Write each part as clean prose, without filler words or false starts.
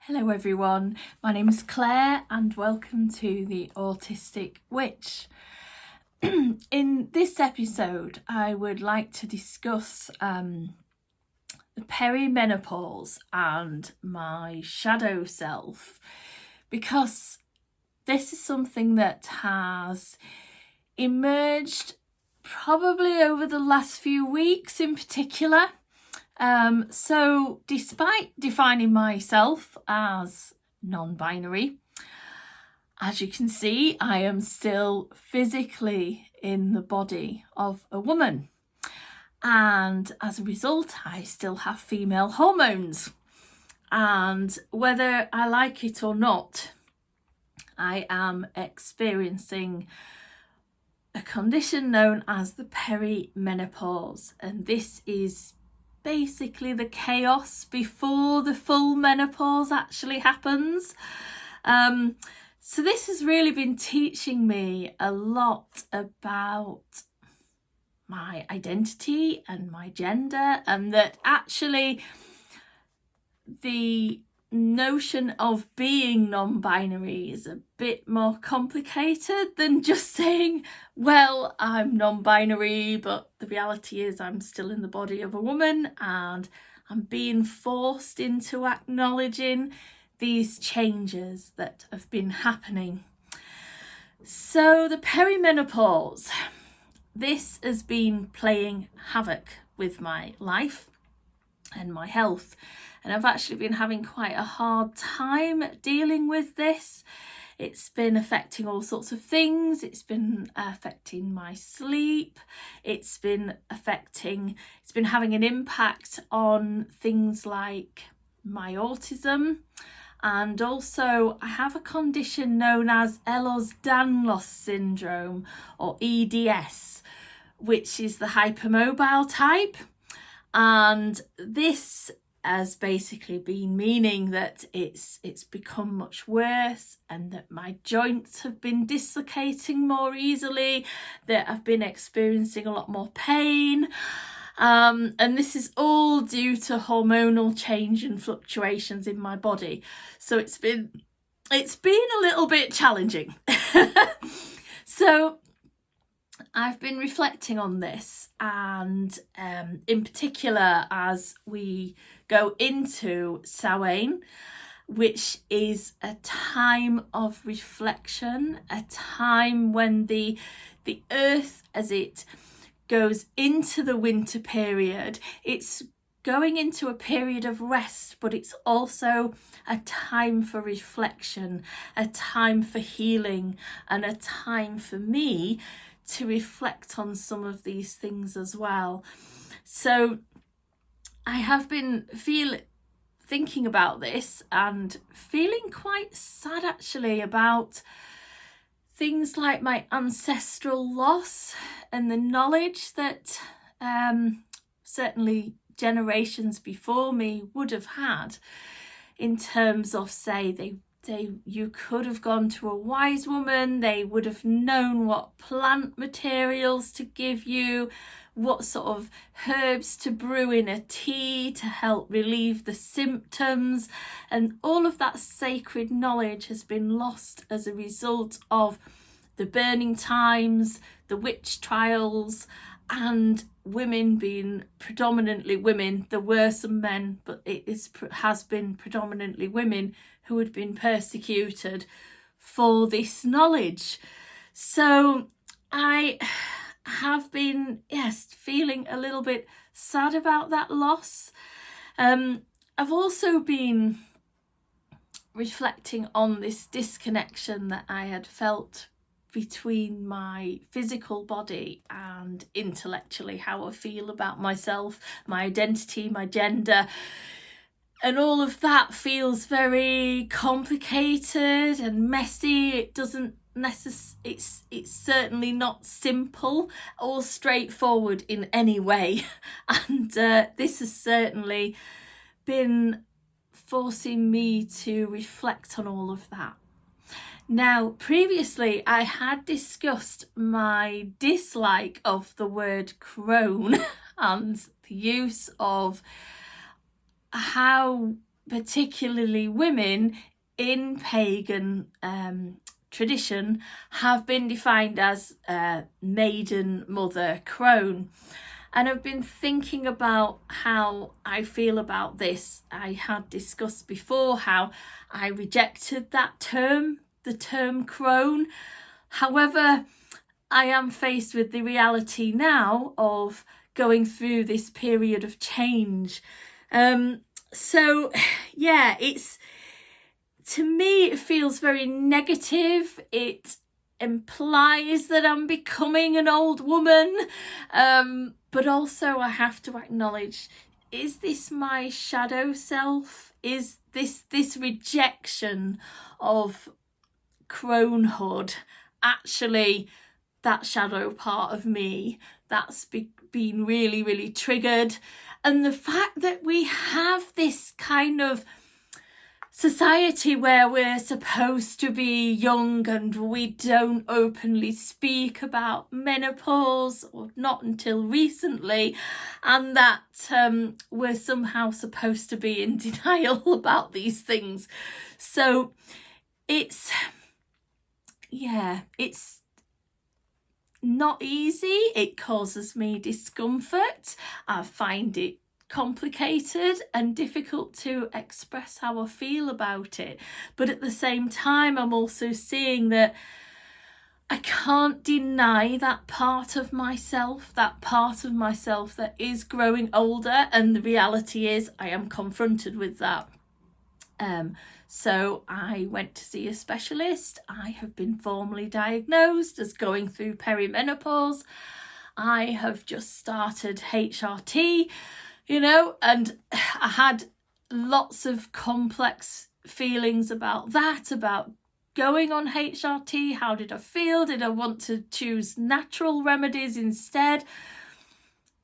Hello everyone, my name is Claire and welcome to the Autistic Witch. In this episode I would like to discuss the perimenopause and my shadow self, because this is something that has emerged probably over the last few weeks in particular. So despite defining myself as non-binary, as you can see, I am still physically in the body of a woman. And as a result, I still have female hormones. And whether I like it or not, I am experiencing a condition known as the perimenopause. And this is basically the chaos before the full menopause actually happens. So this has really been teaching me a lot about my identity and my gender, and that actually the notion of being non-binary is a bit more complicated than just saying, well, I'm non-binary, but the reality is I'm still in the body of a woman and I'm being forced into acknowledging these changes that have been happening. So the perimenopause, this has been playing havoc with my life and my health. And I've actually been having quite a hard time dealing with this. It's been affecting all sorts of things. It's been affecting my sleep. It's been having an impact on things like my autism. And also I have a condition known as Ehlers-Danlos syndrome, or EDS, which is the hypermobile type. And this has basically been meaning that it's become much worse, and that my joints have been dislocating more easily, that I've been experiencing a lot more pain. And this is all due to hormonal change and fluctuations in my body. So it's been a little bit challenging. So I've been reflecting on this, and in particular as we go into Samhain, which is a time of reflection, a time when the earth, as it goes into the winter period, it's going into a period of rest, but it's also a time for reflection, a time for healing, and a time for me to reflect on some of these things as well. So I have been thinking about this and feeling quite sad actually about things like my ancestral loss and the knowledge that certainly generations before me would have had, in terms of, say, you could have gone to a wise woman, they would have known what plant materials to give you, what sort of herbs to brew in a tea to help relieve the symptoms, and all of that sacred knowledge has been lost as a result of the burning times, the witch trials, and women being predominantly women. There were some men, but has been predominantly women who had been persecuted for this knowledge. So I have been, feeling a little bit sad about that loss. I've also been reflecting on this disconnection that I had felt between my physical body and intellectually, how I feel about myself, my identity, my gender. And all of that feels very complicated and messy. It doesn't it's certainly not simple or straightforward in any way. And this has certainly been forcing me to reflect on all of that. Now, previously I had discussed my dislike of the word crone and the use of how particularly women in pagan tradition, have been defined as maiden, mother, crone. And I've been thinking about how I feel about this. I had discussed before how I rejected that term, the term crone. However, I am faced with the reality now of going through this period of change. So yeah, to me, it feels very negative. It implies that I'm becoming an old woman. But also I have to acknowledge, is this my shadow self? Is this rejection of cronehood actually that shadow part of me that's been really, really triggered? And the fact that we have this kind of society where we're supposed to be young and we don't openly speak about menopause, or not until recently, and that we're somehow supposed to be in denial about these things. So it's not easy. It causes me discomfort. I find it complicated and difficult to express how I feel about it. But at the same time, I'm also seeing that I can't deny that part of myself that is growing older, and the reality is I am confronted with that. So I went to see a specialist. I have been formally diagnosed as going through perimenopause. I have just started HRT, and I had lots of complex feelings about that, about going on HRT. How did I feel? Did I want to choose natural remedies instead?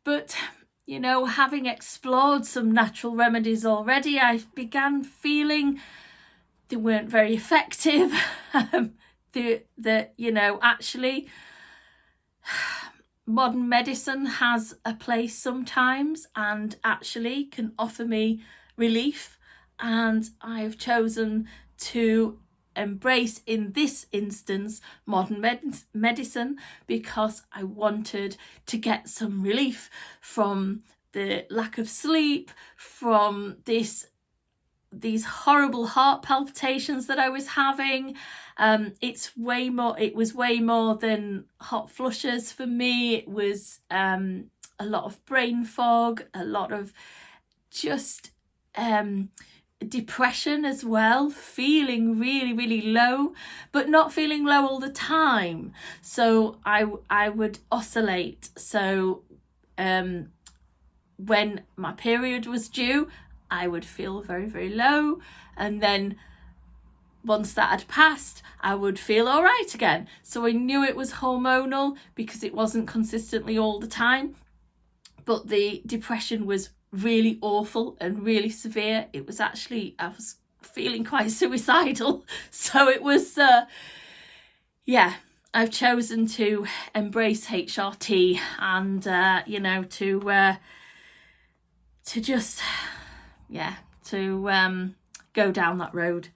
But, having explored some natural remedies already, I began feeling they weren't very effective. Actually, modern medicine has a place sometimes and actually can offer me relief. And I've chosen to embrace, in this instance, modern medicine because I wanted to get some relief from the lack of sleep, from these horrible heart palpitations that I was having. It was way more than hot flushes for me. It was a lot of brain fog, a lot of just depression as well, feeling really, really low, but not feeling low all the time. So I would oscillate. So when my period was due, I would feel very, very low, and then once that had passed, I would feel all right again. So I knew it was hormonal because it wasn't consistently all the time, but the depression was really awful and really severe. It was actually, I was feeling quite suicidal. So it was, I've chosen to embrace HRT and, to just, go down that road.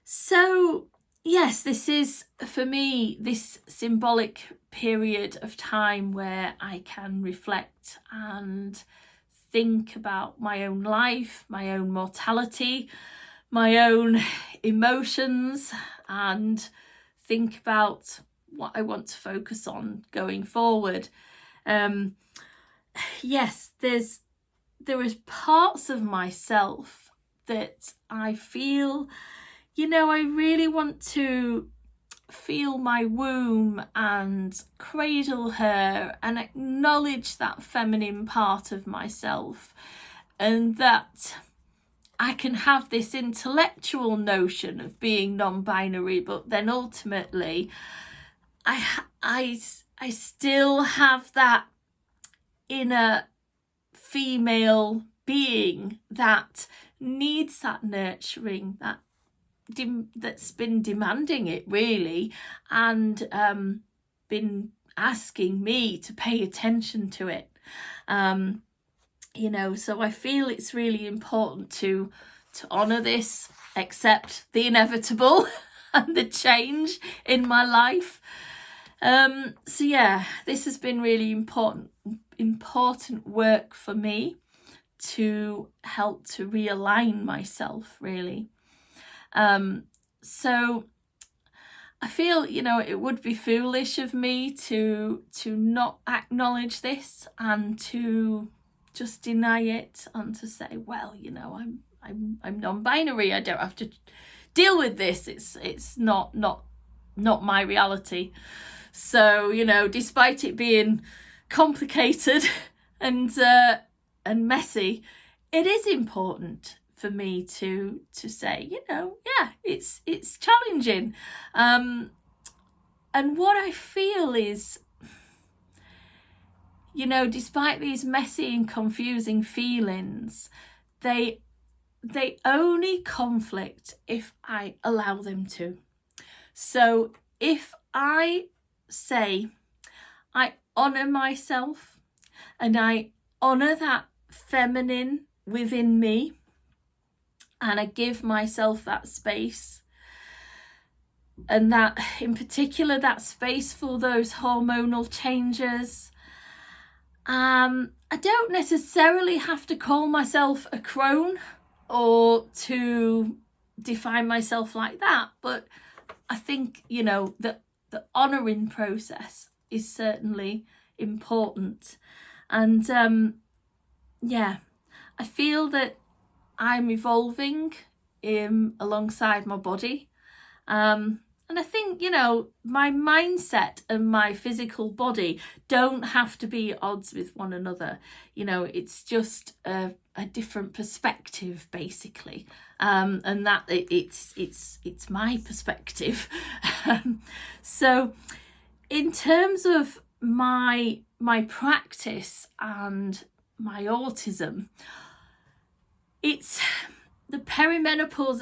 So yes, this is, for me, this symbolic period of time where I can reflect and think about my own life, my own mortality, my own emotions, and think about what I want to focus on going forward. Yes, there is parts of myself that I feel, I really want to feel my womb and cradle her and acknowledge that feminine part of myself, and that I can have this intellectual notion of being non-binary, but then ultimately I still have that inner female being that needs that nurturing, that's been demanding it really, and been asking me to pay attention to it. So I feel it's really important to honour this, accept the inevitable and the change in my life. So yeah, this has been really important work for me to help to realign myself, really. So I feel, it would be foolish of me to not acknowledge this and to just deny it and to say, well, I'm non-binary. I don't have to deal with this. It's not my reality. So, despite it being complicated and messy, it is important for me to say, it's challenging. And what I feel is, despite these messy and confusing feelings, they only conflict if I allow them to. So if I say I honour myself and I honour that feminine within me, and I give myself that space, and that in particular that space for those hormonal changes, I don't necessarily have to call myself a crone or to define myself like that, but I think that the honouring process is certainly important. And I feel that I'm evolving alongside my body, and I think my mindset and my physical body don't have to be at odds with one another. It's just a different perspective, basically, and that it's my perspective. So in terms of my practice and my autism, it's the perimenopause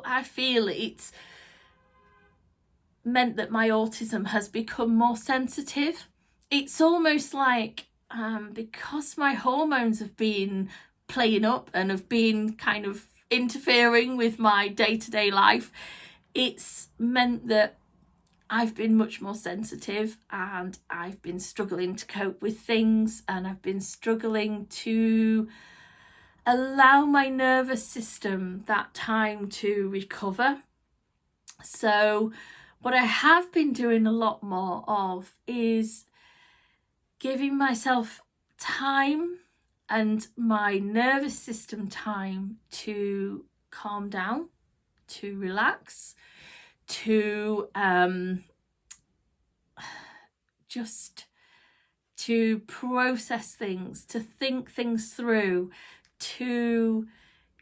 I feel it's meant that my autism has become more sensitive. It's almost like because my hormones have been playing up and have been kind of interfering with my day-to-day life, it's meant that I've been much more sensitive, and I've been struggling to cope with things, and I've been struggling to allow my nervous system that time to recover. So what I have been doing a lot more of is giving myself time and my nervous system time to calm down, to relax, to just to process things, to think things through, to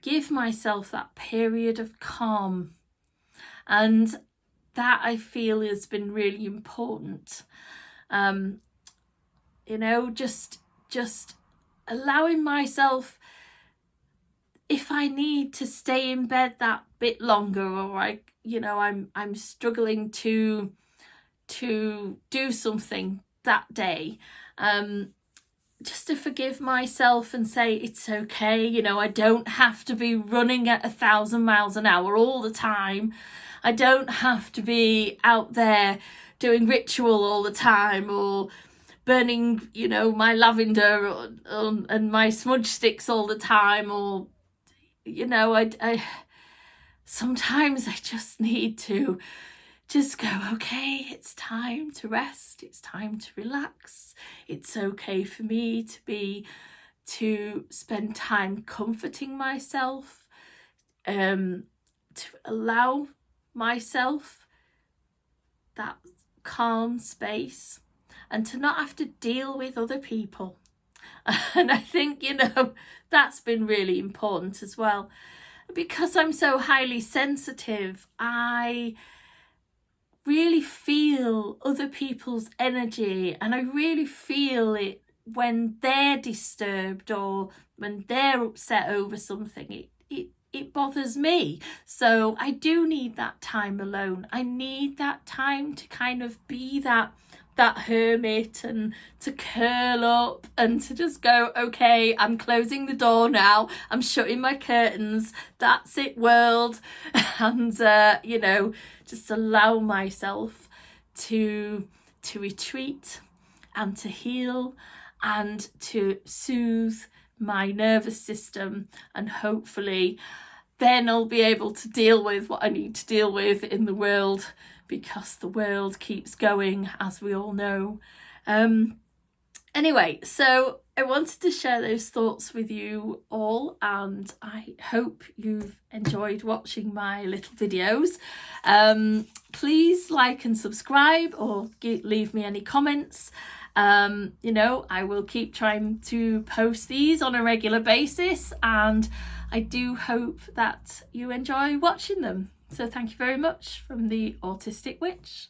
give myself that period of calm. And that I feel has been really important. Just allowing myself, if I need to stay in bed that bit longer, or I'm struggling to do something that day, just to forgive myself and say it's okay. I don't have to be running at 1,000 miles an hour all the time. I don't have to be out there doing ritual all the time, or burning, my lavender and my smudge sticks all the time, or, I sometimes I just need to just go, okay, it's time to rest, it's time to relax. It's okay for me to spend time comforting myself, to allow myself that calm space, and to not have to deal with other people. And I think, that's been really important as well. Because I'm so highly sensitive, I really feel other people's energy, and I really feel it when they're disturbed or when they're upset over something. It bothers me. So I do need that time alone. I need that time to kind of be that that hermit and to curl up and to just go, okay, I'm closing the door now, I'm shutting my curtains, that's it world. And you know, just allow myself to retreat and to heal and to soothe my nervous system, and hopefully then I'll be able to deal with what I need to deal with in the world, because the world keeps going, as we all know. Anyway, so I wanted to share those thoughts with you all, and I hope you've enjoyed watching my little videos. Please like and subscribe, or leave me any comments. You know, I will keep trying to post these on a regular basis, and I do hope that you enjoy watching them. So thank you very much from the Autistic Witch.